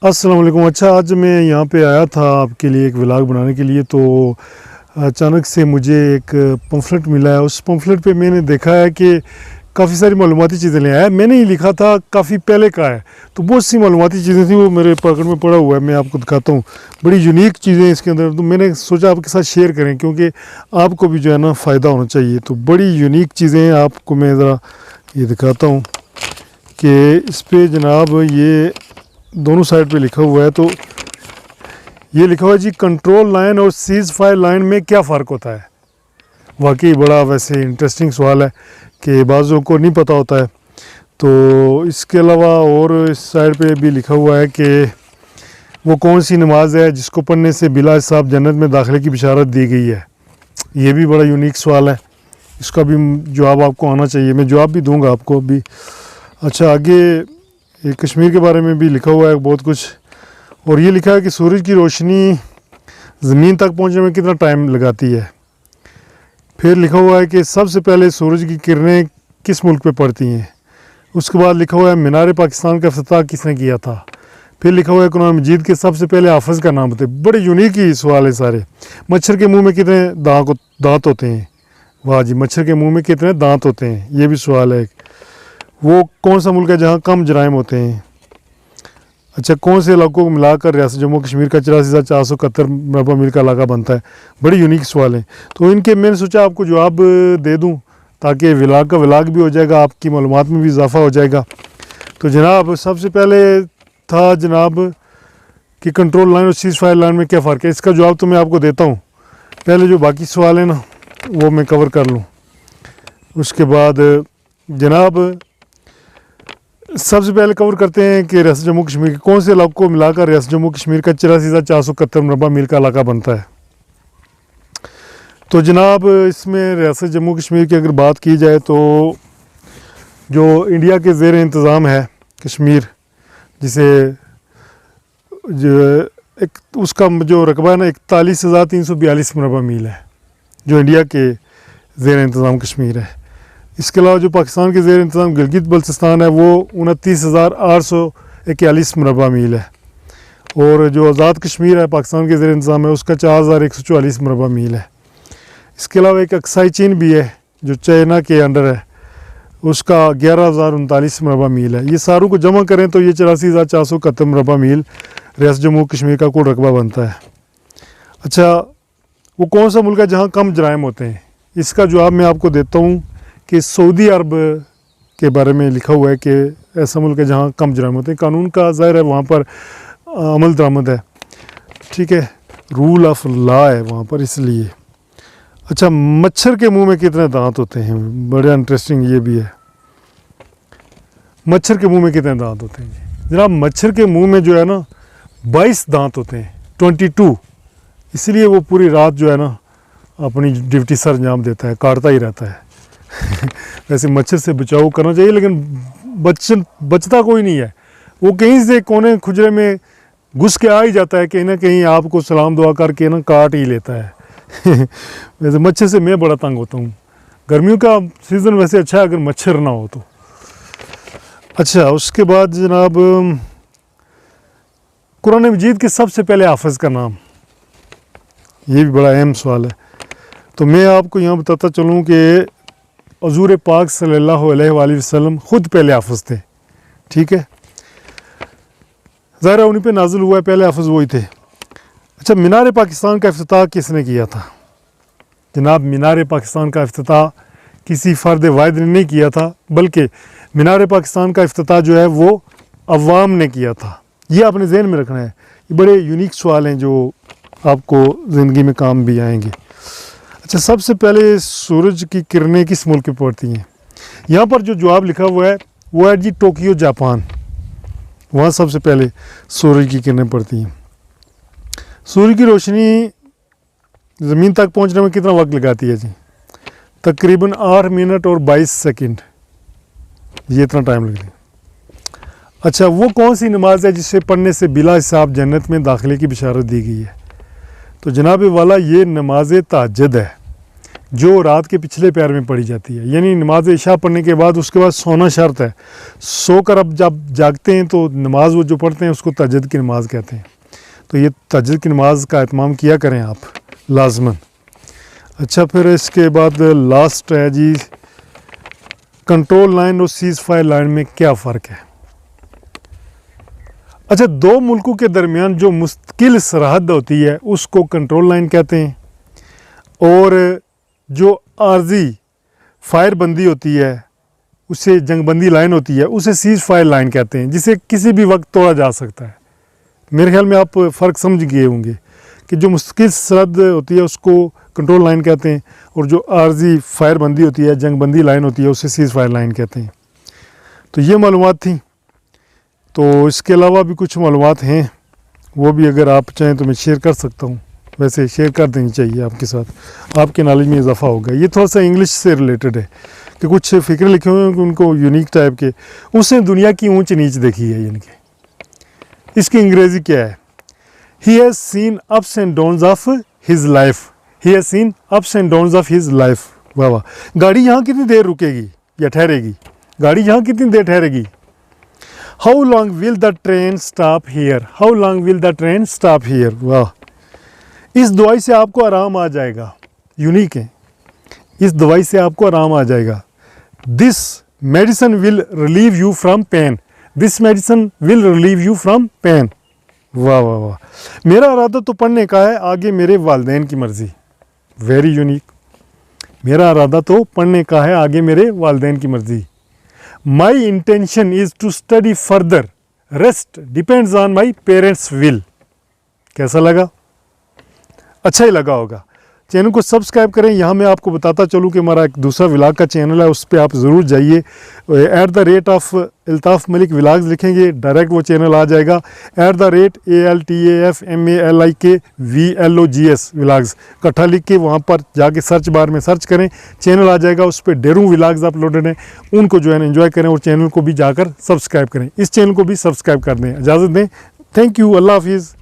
अस्सलाम वालेकुम। अच्छा, आज मैं यहाँ पे आया था आपके लिए एक व्लॉग बनाने के लिए, तो अचानक से मुझे एक पम्फलेट मिला है। उस पम्फलेट पे मैंने देखा है कि काफ़ी सारी मालूमाती चीज़ें ले आया है। मैंने ही लिखा था, काफ़ी पहले का है, तो बहुत सी मालूमाती चीज़ें थी, वो मेरे पॉकेट में पड़ा हुआ है। मैं आपको दिखाता हूँ, बड़ी यूनिक चीज़ें इसके अंदर, तो मैंने सोचा आपके साथ शेयर करें क्योंकि आपको भी जो है ना फ़ायदा होना चाहिए। तो बड़ी यूनिक चीज़ें आपको मैं ज़रा ये दिखाता हूँ कि इस पर जनाब ये दोनों साइड पे लिखा हुआ है। तो ये लिखा हुआ है जी, कंट्रोल लाइन और सीज़ फायर लाइन में क्या फ़र्क होता है। वाकई बड़ा वैसे इंटरेस्टिंग सवाल है कि बाज़ों को नहीं पता होता है। तो इसके अलावा और इस साइड पे भी लिखा हुआ है कि वो कौन सी नमाज है जिसको पढ़ने से बिला हिसाब जन्नत में दाखिले की बिशारत दी गई है। ये भी बड़ा यूनिक सवाल है, इसका भी जवाब आपको आना चाहिए। मैं जवाब भी दूंगा आपको अभी। अच्छा, आगे ये कश्मीर के बारे में भी लिखा हुआ है बहुत कुछ, और ये लिखा है कि सूरज की रोशनी ज़मीन तक पहुंचने में कितना टाइम लगाती है। फिर लिखा हुआ है कि सबसे पहले सूरज की किरणें किस मुल्क पे पड़ती हैं। उसके बाद लिखा हुआ है मीनार पाकिस्तान का इफ्तिताह किसने किया था। फिर लिखा हुआ है कुरान मजीद के सबसे पहले हाफिज़ का नाम बताए। बड़े यूनिक ही सवाल है सारे। मच्छर के मुँह में कितने दाँत होते हैं। वाह जी, मच्छर के मुँह में कितने दाँत होते हैं, ये भी सवाल है। वो कौन सा मुल्क है जहाँ कम जराइम होते हैं। अच्छा, कौन से इलाकों को मिलाकर रियासत जम्मू कश्मीर का 84,471 मरबा मील का इलाका बनता है। बड़ी यूनिक सवाल है, तो इनके मैंने सोचा आपको जवाब दे दूं ताकि व्लॉग का व्लॉग भी हो जाएगा, आपकी मालूमात में भी इजाफा हो जाएगा। तो जनाब सबसे पहले था जनाब कि कंट्रोल लाइन और सीज़ फायर लाइन में क्या फ़र्क है। इसका जवाब तो मैं आपको देता हूँ, पहले जो बाकी सवाल है ना वो मैं कवर कर लूँ। उसके बाद जनाब सबसे पहले कवर करते हैं कि रियासत जम्मू कश्मीर के कौन से इलाकों को मिलाकर रियासत जम्मू कश्मीर का 84,471 मरबा मील का इलाका बनता है। तो जनाब इसमें रियासत जम्मू कश्मीर की अगर बात की जाए तो जो इंडिया के ज़ेर इंतज़ाम है कश्मीर, जिसे जो एक उसका जो रकबा है ना 41,342 मरबा मील है, जो इंडिया के ज़ेर इंतज़ाम कश्मीर है। इसके अलावा जो पाकिस्तान के ज़ेर इंतज़ाम गिलगित बल्तिस्तान है वो 29,841 मरबा मील है, और जो आज़ाद कश्मीर है पाकिस्तान के ज़ेर इंतज़ाम है उसका 4,144 मरबा मील है। इसके अलावा एक अक्साई चीन भी है जो चाइना के अंडर है, उसका 11,039 मरबा मील है। ये सारों को जमा करें तो ये 84,471 मरबा मील रियासत जम्मू कश्मीर का कुल रकबा बनता है। अच्छा, वो कौन सा मुल्क है जहाँ कम जराइम होते हैं। इसका जवाब मैं आपको देता हूँ कि सऊदी अरब के बारे में लिखा हुआ है कि ऐसा मुल्क है जहाँ कम जराइम होते हैं। कानून का ज़ाहिर है वहाँ पर अमल दरामद है, ठीक है, रूल ऑफ लॉ है वहाँ पर, इसलिए। अच्छा, मच्छर के मुंह में कितने दांत होते हैं, बड़ा इंटरेस्टिंग ये भी है। मच्छर के मुंह में कितने दांत होते हैं जनाब। मच्छर के मुंह में जो है ना 22 दांत होते हैं, 22। इसलिए वो पूरी रात जो है ना अपनी ड्यूटी सर अंजाम देता है, काटता ही रहता है। वैसे मच्छर से बचाव करना चाहिए, लेकिन बचता कोई नहीं है। वो कहीं से कोने खुजरे में घुस के आ ही जाता है, कहीं ना कहीं आपको सलाम दुआ करके ना काट ही लेता है। वैसे मच्छर से मैं बड़ा तंग होता हूँ। गर्मियों का सीज़न वैसे अच्छा है अगर मच्छर ना हो तो। अच्छा, उसके बाद जनाब कुरान मजीद के सबसे पहले हाफिज़ का नाम, ये भी बड़ा अहम सवाल है। तो मैं आपको यहाँ बताता चलूँ कि हज़ूर पाक सल्लल्लाहु अलैहि वसल्लम ख़ुद पहले हाफिज़ थे, ठीक है, ज़ाहिर उन्हीं पे नाज़िल हुआ है, पहले हाफिज़ वही थे। अच्छा, मीनार पाकिस्तान का इफ्तिताह किसने किया था। जनाब मीनार पाकिस्तान का इफ्तिताह किसी फ़र्द वाहिद ने नहीं किया था, बल्कि मीनार पाकिस्तान का इफ्तिताह जो है वो अवाम ने किया था। ये आपने जहन में रखना है। ये बड़े यूनिक सवाल हैं जो आपको ज़िंदगी में काम भी आएंगे। अच्छा, सबसे पहले सूरज की किरणें किस मुल्क में पड़ती हैं। यहाँ पर जो जवाब लिखा हुआ है वो है जी टोक्यो जापान, वहाँ सबसे पहले सूरज की किरणें पड़ती हैं। सूर्य की रोशनी ज़मीन तक पहुँचने में कितना वक्त लगाती है जी। तकरीबन 8 मिनट और 22 सेकंड, ये इतना टाइम लगता है। अच्छा, वो कौन सी नमाज है जिसे पढ़ने से बिला हिसाब जन्नत में दाखिले की बिशारत दी गई है। तो जनाब वाला ये नमाज तहज्जुद है। जो रात के पिछले पैर में पढ़ी जाती है, यानी नमाज इशा पढ़ने के बाद उसके बाद सोना शर्त है। सोकर अब जब जागते हैं तो नमाज वो जो पढ़ते हैं उसको तहज्जुद की नमाज़ कहते हैं। तो ये तहज्जुद की नमाज का एहतमाम किया करें आप लाजमन। अच्छा, फिर इसके बाद लास्ट है जी, कंट्रोल लाइन और सीज़ फायर लाइन में क्या फ़र्क है। अच्छा, दो मुल्कों के दरमियान जो मुस्तकिल सरहद होती है उसको कंट्रोल लाइन कहते हैं, और जो आर्जी फायरबंदी होती है उसे जंगबंदी लाइन होती है, उसे सीज़ फायर लाइन कहते हैं, जिसे किसी भी वक्त तोड़ा जा सकता है। मेरे ख्याल में आप फ़र्क समझ गए होंगे कि जो मुस्तकिल सरहद होती है उसको कंट्रोल लाइन कहते हैं, और जो आर्जी फायरबंदी होती है, जंगबंदी लाइन होती है, उसे सीज़ फायर लाइन कहते हैं। तो ये मालूमात थी। तो इसके अलावा भी कुछ मालूमात हैं, वो भी अगर आप चाहें तो मैं शेयर कर सकता हूँ। वैसे शेयर कर देनी चाहिए आपके साथ, आपके नॉलेज में इजाफा होगा। ये थोड़ा सा इंग्लिश से रिलेटेड है कि कुछ फ़िक्रे लिखे हुए हैं उनको यूनिक टाइप के, उसने दुनिया की ऊंच नीच देखी है इनके। इसकी अंग्रेज़ी क्या है? He has seen ups and downs of his life. He has seen ups and downs of his life. वाह वाह। गाड़ी यहाँ कितनी देर रुकेगी या ठहरेगी? गाड़ी यहाँ कितनी देर ठहरेगी? How long will the train stop here? How long will the train stop here? वाह। इस दवाई से आपको आराम आ जाएगा। यूनिक है, इस दवाई से आपको आराम आ जाएगा। This medicine will relieve you from pain. This medicine will relieve you from pain. वाह वाह वाह। मेरा इरादा तो पढ़ने का है, आगे मेरे वालिदैन की मर्ज़ी। Very unique. मेरा इरादा तो पढ़ने का है, आगे मेरे वालिदैन की मर्ज़ी। My intention is to study further, rest depends on my parents will. कैसा लगा? अच्छा ही लगा होगा। चैनल को सब्सक्राइब करें। यहाँ मैं आपको बताता चलूँ कि हमारा एक दूसरा व्लॉग का चैनल है, उस पर आप ज़रूर जाइए। @ अल्ताफ़ मलिक व्लॉग्स लिखेंगे, डायरेक्ट वो चैनल आ जाएगा। @ALTAFMALIKVLOGS व्लॉग्स इकट्ठा लिख के वहाँ पर जाके सर्च बार में सर्च करें, चैनल आ जाएगा। उस पर ढेरों व्लॉग्स अपलोडेड हैं, उनको जो है ना एंजॉय करें, और चैनल को भी जाकर सब्सक्राइब करें। इस चैनल को भी सब्सक्राइब कर दें। इजाज़त दें। Thank you. अल्लाह हाफिज़।